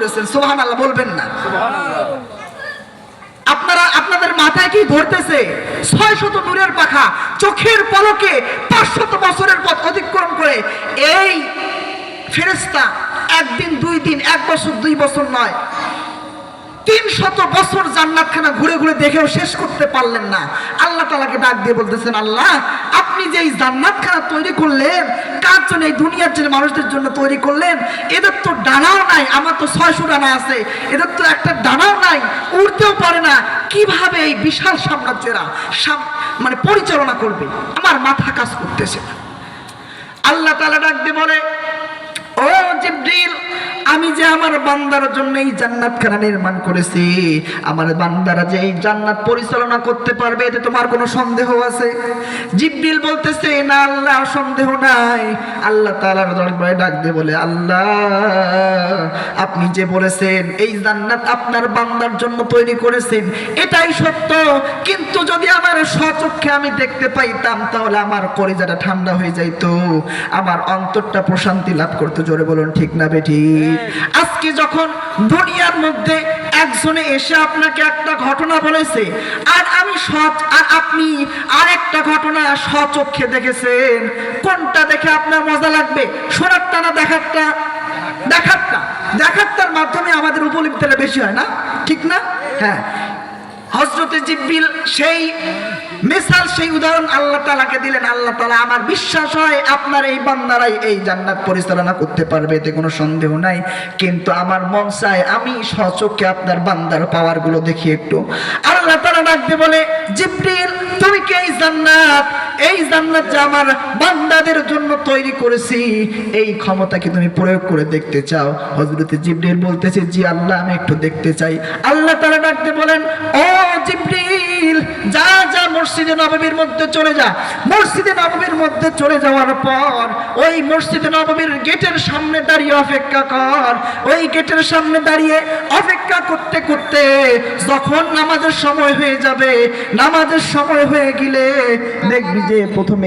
করেছেন। সুবহানাল্লাহ বলবেন না? আপনারা আপনাদের মাথায় কি ধরতেছে? 600 নূরের পাখা চোখের পলকে 500 বছরের পথ অতিক্রম করে এই ফেরেশতা একদিন 2 দিন 1 বছর 2 বছর নয় 300 বছর জান্নাতখানা ঘুরে ঘুরে দেখেও শেষ করতে পারলেন না। আল্লাহ তাআলাকে ডাক দিয়ে বলতেছেন, আল্লাহ আপনি যে এই জান্নাতখানা তৈরি করলেন কার জন্য? এই দুনিয়ার জন্য, মানুষদের জন্য তৈরি করলেন। এদের তো ডানাও নাই, আমার তো 600 ডানা আছে, এদের তো একটা ডানাও নাই, উড়তেও পারে না। কিভাবে এই বিশাল সাম্রাজ্যেরা মানে পরিচালনা করবে? আমার মাথা কাজ করতেছে না। আল্লাহ তাআলা ডাক দিয়ে বলে, ও জিবরিল, আমি যে আমার বান্দার জন্য এই জান্নাতখানা নির্মাণ করেছি, আমার বান্দারা যে এই জান্নাত পরিচালনা করতে পারবে এতে তোমার কোনো সন্দেহ আছে? জিবরিল বলতেছে, না আল্লাহ, সন্দেহ নাই। আল্লাহ তাআলার দরবারে ডাক দিয়ে বলে, আল্লাহ আপনি যে বলেছেন এই জান্নাত আপনার বান্দার জন্য তৈরি করেছেন এটাই সত্য, কিন্তু যদি আমার স্বচক্ষে আমি দেখতে পাইতাম তাহলে আমার কলিজাটা ঠান্ডা হয়ে যাইতো, আমার অন্তরটা প্রশান্তি লাভ করতো। জোরে বলুন ঠিক না বেঠি? আজকে যখন দুনিয়ার মধ্যে একজনে এসে আপনাকে একটা ঘটনা বলেছে আর আপনি আরেকটা ঘটনা স্বচক্ষে দেখেছেন, কোনটা দেখে আপনার মজা লাগবে? শোনারটা না দেখারটা? দেখারটার মাধ্যমে আমাদের উপলব্ধিটা বেশি হয় না, ঠিক না? হ্যাঁ, হযরতে জিবরিল সেই মিসাল, সেই উদাহরণ আল্লাহ তাআলাকে দিলেন। আল্লাহ তাআলা, আমার বিশ্বাস হয় আপনার এই বান্দারাই এই জান্নাত পরিচালনা করতে পারবে, এতে কোনো সন্দেহ নাই, কিন্তু আমার মন চায় আমি স্বচক্ষে আপনার বান্দার পাওয়ার গুলো দেখি একটু। আল্লাহ তাআলা ডাকতে বলে, জিবরিল তুমি কি এই জান্নাত যে আমার বান্দাদের জন্য তৈরি করেছি এই ক্ষমতা কি তুমি প্রয়োগ করে দেখতে চাও? হযরতে জিবরিল বলতেছে, জি আল্লাহ, আমি একটু দেখতে চাই। আল্লাহ তাআলা ডাকতে বলেন, ও জিবরিল, যা মসজিদে নববীর মধ্যে চলে যা। মসজিদে নববীর মধ্যে চলে যাওয়ার পর ওই মসজিদে নববীর গেটের সামনে দাঁড়িয়ে অপেক্ষা কর। ওই গেটের সামনে দাঁড়িয়ে অপেক্ষা করতে করতে যখন নামাজের সময় হয়ে যাবে, নামাজের সময় হয়ে গেলে দেখবি যে প্রথমে